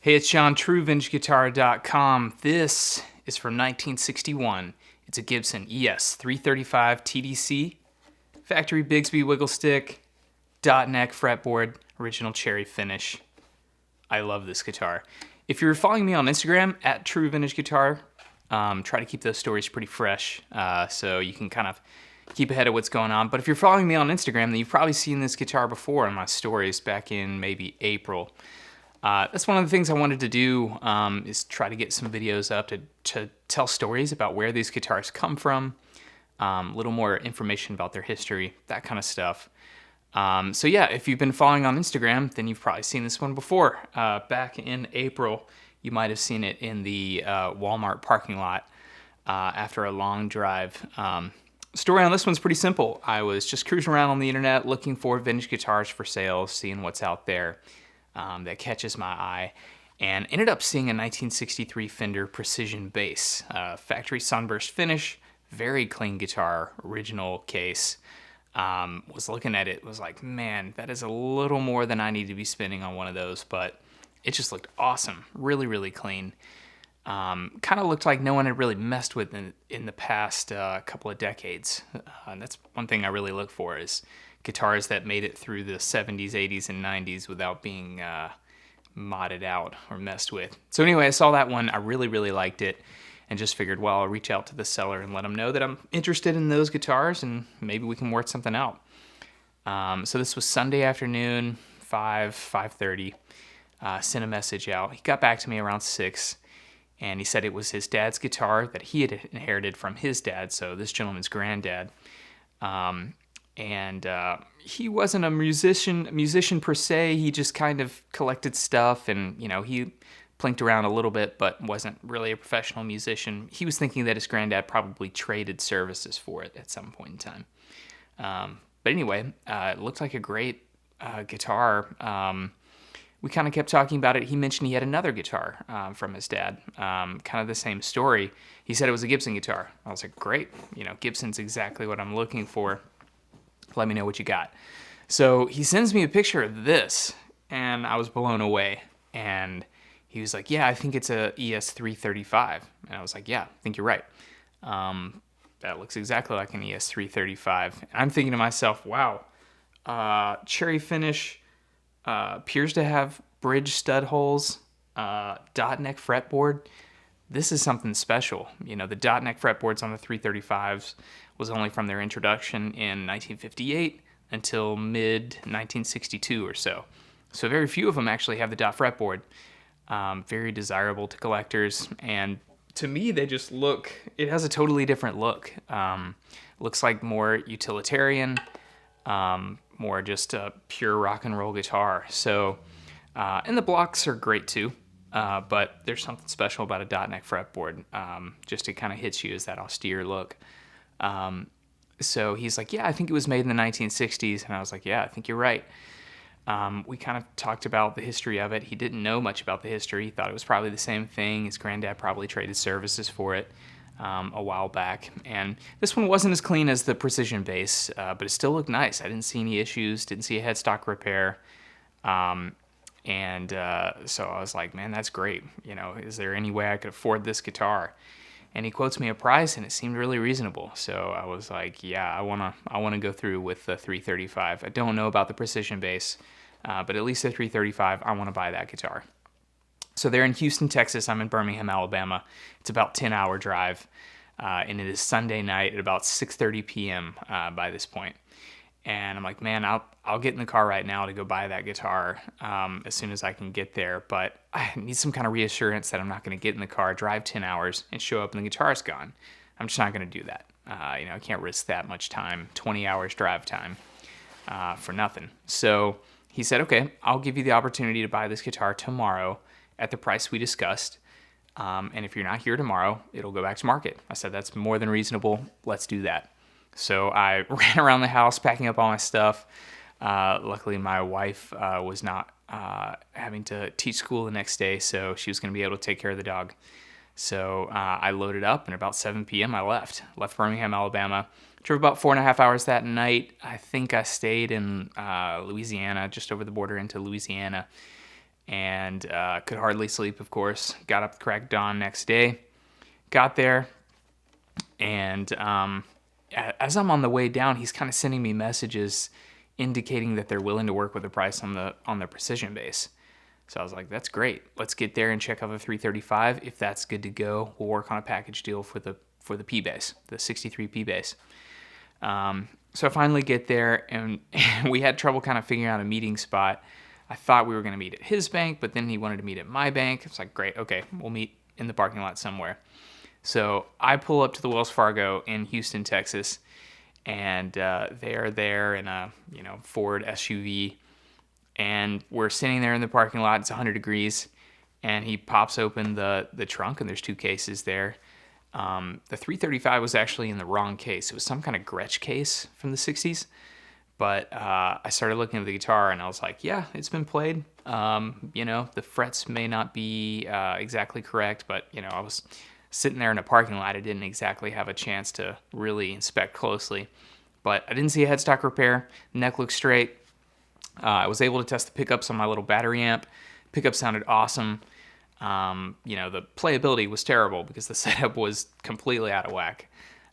Hey, it's John, TrueVintageGuitar.com. This is from 1961. It's a Gibson ES-335TDC, factory Bigsby wiggle stick, dot neck fretboard, original cherry finish. I love this guitar. If you're following me on Instagram, at TrueVintageGuitar, try to keep those stories pretty fresh so you can kind of keep ahead of what's going on. But if you're following me on Instagram, then you've probably seen this guitar before in my stories back in maybe April. That's one of the things I wanted to do, is try to get some videos up to tell stories about where these guitars come from, a little more information about their history, that kind of stuff. So yeah, if you've been following on Instagram, then you've probably seen this one before. Back in April, you might have seen it in the Walmart parking lot after a long drive. Story on this one's pretty simple. I was just cruising around on the internet looking for vintage guitars for sale, seeing what's out there that catches my eye, and ended up seeing a 1963 Fender Precision bass, factory sunburst finish, very clean guitar, original case. Was looking at it, was like, man, that is a little more than I need to be spending on one of those, but it just looked awesome, really, really clean. Kind of looked like no one had really messed with in the past couple of decades. And that's one thing I really look for, is guitars that made it through the 70s, 80s, and 90s without being modded out or messed with. So anyway, I saw that one. I really, really liked it, and just figured, well, I'll reach out to the seller and let him know that I'm interested in those guitars, and maybe we can work something out. So this was Sunday afternoon, 5:30. Sent a message out. He got back to me around 6, and he said it was his dad's guitar that he had inherited from his dad, so this gentleman's granddad. And he wasn't a musician per se. He just kind of collected stuff, and he plinked around a little bit, but wasn't really a professional musician. He was thinking that his granddad probably traded services for it at some point in time. But anyway, it looked like a great guitar. We kind of kept talking about it. He mentioned he had another guitar from his dad, kind of the same story. He said it was a Gibson guitar. I was like, great, Gibson's exactly what I'm looking for. Let me know what you got. So he sends me a picture of this, and I was blown away. And he was like, yeah, I think it's a ES-335. And I was like, yeah, I think you're right. That looks exactly like an ES-335. And I'm thinking to myself, wow, cherry finish, appears to have bridge stud holes, dot neck fretboard. This is something special. The dot neck fretboards on the 335s was only from their introduction in 1958 until mid-1962 or so. So very few of them actually have the dot fretboard. Very desirable to collectors, and to me they just look, it has a totally different look. Looks like more utilitarian, more just a pure rock and roll guitar. So, and the blocks are great too, but there's something special about a dot neck fretboard. Just it kind of hits you as that austere look. So he's like, yeah, I think it was made in the 1960s. And I was like, yeah, I think you're right. We kind of talked about the history of it. He didn't know much about the history. He thought it was probably the same thing. His granddad probably traded services for it a while back. And this one wasn't as clean as the Precision bass, but it still looked nice. I didn't see any issues, didn't see a headstock repair. So I was like, man, that's great. Is there any way I could afford this guitar? And he quotes me a price, and it seemed really reasonable. So I was like, yeah, I wanna go through with the 335. I don't know about the Precision bass, but at least the 335, I want to buy that guitar. So they're in Houston, Texas. I'm in Birmingham, Alabama. It's about 10-hour drive, and it is Sunday night at about 6:30 p.m. By this point. And I'm like, man, I'll get in the car right now to go buy that guitar as soon as I can get there. But I need some kind of reassurance that I'm not going to get in the car, drive 10 hours, and show up and the guitar's gone. I'm just not going to do that. I can't risk that much time, 20 hours drive time for nothing. So he said, okay, I'll give you the opportunity to buy this guitar tomorrow at the price we discussed. And if you're not here tomorrow, it'll go back to market. I said, that's more than reasonable. Let's do that. So I ran around the house packing up all my stuff. Luckily, my wife was not having to teach school the next day, so she was going to be able to take care of the dog. So I loaded up, and about 7 p.m. I left Birmingham, Alabama. Drove about 4.5 hours that night. I think I stayed in Louisiana, just over the border into Louisiana. and could hardly sleep, of course. Got up the crack of dawn next day, got there, and as I'm on the way down, he's kind of sending me messages indicating that they're willing to work with the price on the precision base. So I was like, that's great. Let's get there and check out the 335. If that's good to go, we'll work on a package deal for the P base, the 63 P base. So I finally get there, and we had trouble kind of figuring out a meeting spot. I thought we were going to meet at his bank, but then he wanted to meet at my bank. It's like, great, okay, we'll meet in the parking lot somewhere. So I pull up to the Wells Fargo in Houston, Texas, and they are there in a Ford SUV, and we're sitting there in the parking lot. It's 100 degrees, and he pops open the trunk, and there's 2 cases there. The 335 was actually in the wrong case. It was some kind of Gretsch case from the 60s. But I started looking at the guitar, and I was like, yeah, it's been played. The frets may not be exactly correct, but, I was sitting there in a parking lot. I didn't exactly have a chance to really inspect closely. But I didn't see a headstock repair. The neck looked straight. I was able to test the pickups on my little battery amp. Pickup sounded awesome. The playability was terrible because the setup was completely out of whack.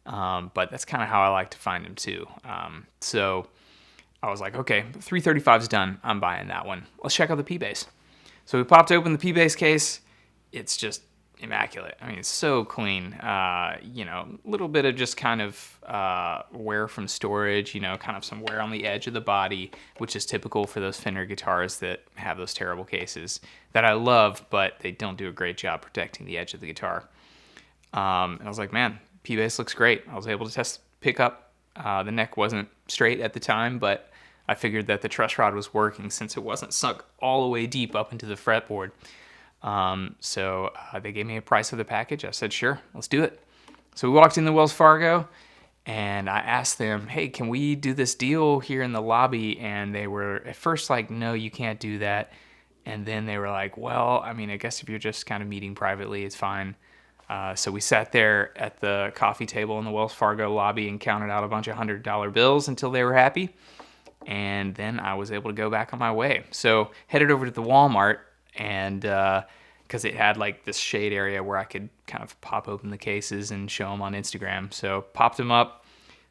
But that's kind of how I like to find them too. So I was like, okay, 335's done. I'm buying that one. Let's check out the P-Bass. So we popped open the P-Bass case. It's just immaculate. I mean, it's so clean. A little bit of just kind of wear from storage, kind of some wear on the edge of the body, which is typical for those Fender guitars that have those terrible cases that I love, but they don't do a great job protecting the edge of the guitar. And I was like, man, P-Bass looks great. I was able to test the pickup. The neck wasn't straight at the time, but I figured that the truss rod was working since it wasn't sunk all the way deep up into the fretboard. So they gave me a price for the package. I said, sure, let's do it. So we walked in the Wells Fargo, and I asked them, hey, can we do this deal here in the lobby? And they were at first like, no, you can't do that. And then they were like, well, I mean, I guess if you're just kind of meeting privately, it's fine. So we sat there at the coffee table in the Wells Fargo lobby and counted out a bunch of $100 bills until they were happy. And then I was able to go back on my way. So headed over to the Walmart, and because it had like this shade area where I could kind of pop open the cases and show them on Instagram. So popped them up.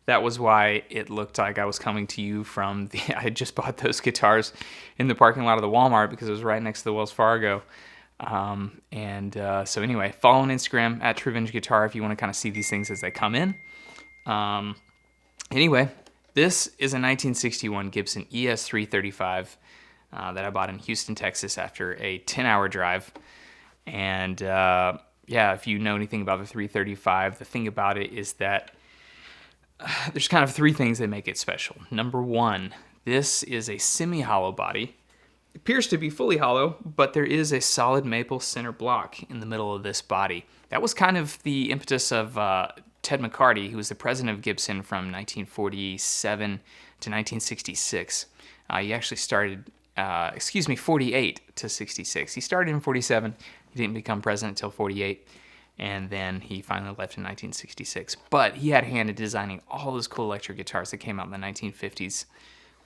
That was why it looked like I was coming to you from I had just bought those guitars in the parking lot of the Walmart because it was right next to the Wells Fargo. So anyway, follow on Instagram at True Guitar if you want to kind of see these things as they come in. Anyway, this is a 1961 Gibson ES-335 that I bought in Houston, Texas after a 10-hour drive. And if you know anything about the 335, the thing about it is that there's kind of 3 things that make it special. Number 1, this is a semi-hollow body. It appears to be fully hollow, but there is a solid maple center block in the middle of this body. That was kind of the impetus of Ted McCarty, who was the president of Gibson from 1947 to 1966. He actually started, 48 to 66. He started in 47. He didn't become president until 48. And then he finally left in 1966. But he had a hand in designing all those cool electric guitars that came out in the 1950s.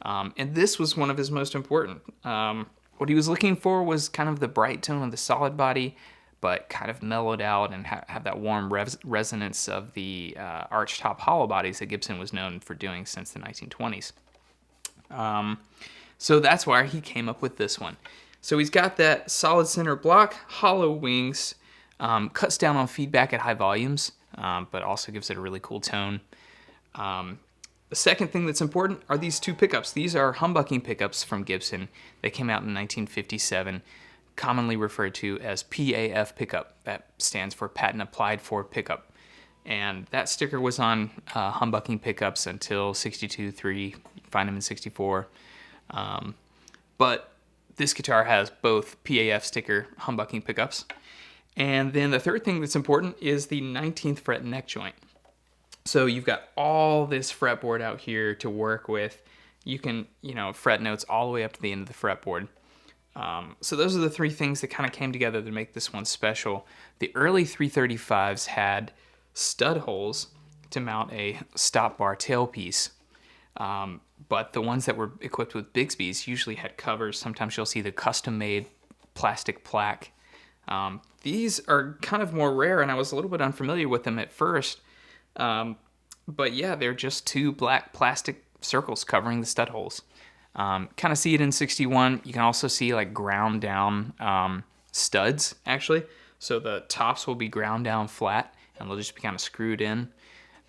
And this was one of his most important. What he was looking for was kind of the bright tone of the solid body, but kind of mellowed out and have that warm resonance of the arch-top hollow bodies that Gibson was known for doing since the 1920s. So that's why he came up with this one. So he's got that solid center block, hollow wings, cuts down on feedback at high volumes, but also gives it a really cool tone. The second thing that's important are these 2 pickups. These are humbucking pickups from Gibson. They came out in 1957, commonly referred to as PAF pickup. That stands for Patent Applied for Pickup. And that sticker was on humbucking pickups until 62, 3, you can find them in 64. But this guitar has both PAF sticker humbucking pickups. And then the third thing that's important is the 19th fret neck joint. So you've got all this fretboard out here to work with. You can, fret notes all the way up to the end of the fretboard. So those are the 3 things that kind of came together to make this one special. The early 335s had stud holes to mount a stop bar tailpiece. But the ones that were equipped with Bigsby's usually had covers. Sometimes you'll see the custom-made plastic plaque. These are kind of more rare, and I was a little bit unfamiliar with them at first. But yeah, they're just 2 black plastic circles covering the stud holes. Kind of see it in 61. You can also see like ground down studs, actually. So the tops will be ground down flat, and they'll just be kind of screwed in.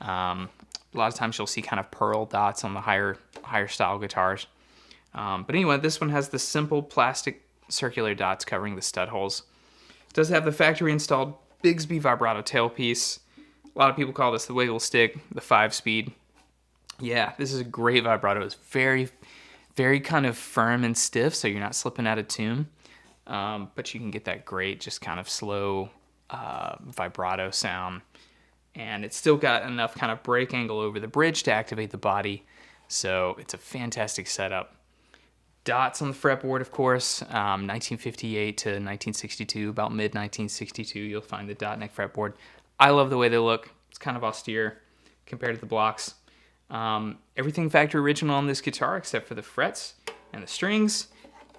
A lot of times you'll see kind of pearl dots on the higher style guitars. But anyway, this one has the simple plastic circular dots covering the stud holes. It does have the factory installed Bigsby vibrato tailpiece. A lot of people call this the wiggle stick, the 5-speed. Yeah, this is a great vibrato. It's very, very kind of firm and stiff, so you're not slipping out of tune. But you can get that great, just kind of slow vibrato sound. And it's still got enough kind of break angle over the bridge to activate the body. So it's a fantastic setup. Dots on the fretboard, of course, 1958 to 1962, about mid-1962, you'll find the dot neck fretboard. I love the way they look. It's kind of austere compared to the blocks. Everything factory original on this guitar except for the frets and the strings.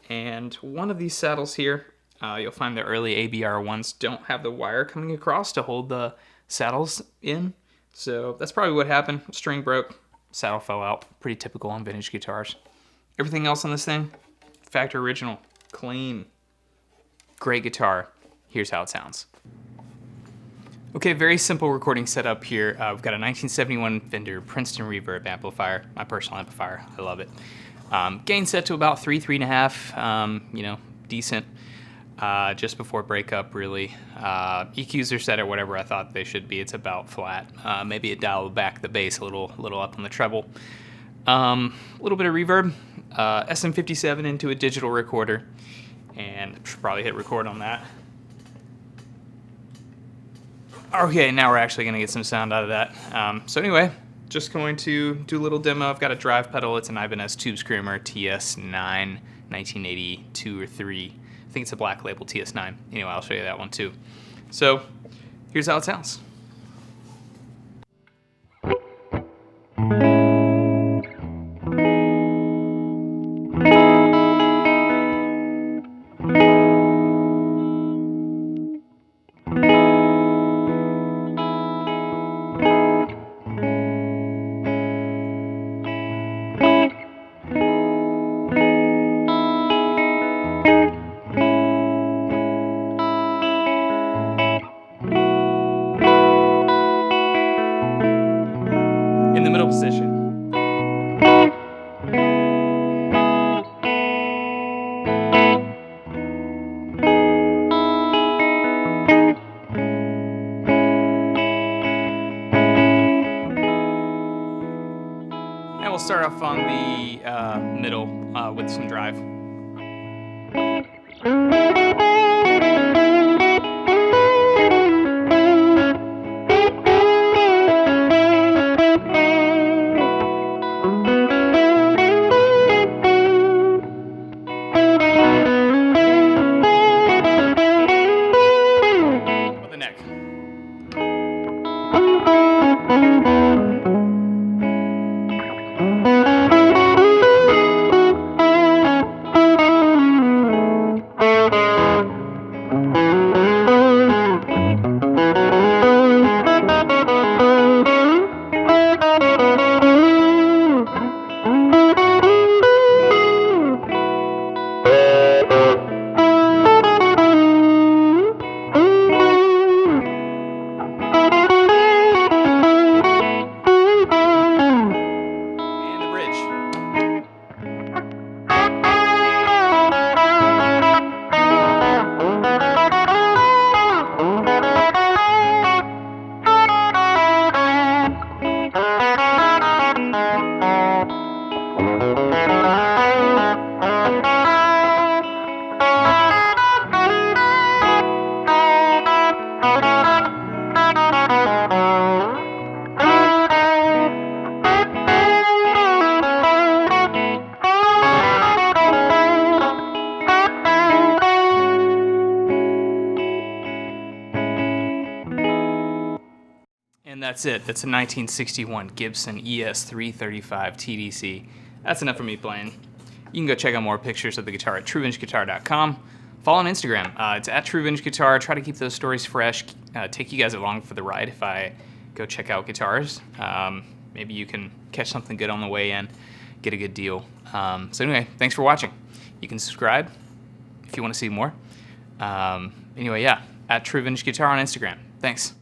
And one of these saddles here, you'll find the early ABR ones don't have the wire coming across to hold the saddles in. So that's probably what happened. String broke, saddle fell out. Pretty typical on vintage guitars. Everything else on this thing, factory original, clean. Great guitar. Here's how it sounds. Okay, very simple recording setup here. We've got a 1971 Fender Princeton Reverb amplifier, my personal amplifier. I love it. Gain set to about 3.5, decent. Just before breakup, really. EQs are set at whatever I thought they should be. It's about flat. Maybe it dialed back the bass a little up on the treble. A little bit of reverb. SM57 into a digital recorder, and should probably hit record on that. Okay, now we're actually going to get some sound out of that. So anyway, just going to do a little demo. I've got a drive pedal. It's an Ibanez Tube Screamer TS9, 1982 or 3. I think it's a black label TS9. Anyway, I'll show you that one too. So here's how it sounds. In the middle position. And we'll start off on the middle with some drive. And that's it. That's a 1961 Gibson ES-335TDC. That's enough for me playing. You can go check out more pictures of the guitar at truevintageguitar.com. follow on Instagram. It's at True Vintage Guitar. Try to keep those stories fresh. Take you guys along for the ride if I go check out guitars. Maybe you can catch something good on the way in, get a good deal. So anyway, thanks for watching. You can subscribe if you want to see more. Anyway, yeah, at True Vintage Guitar on Instagram. Thanks.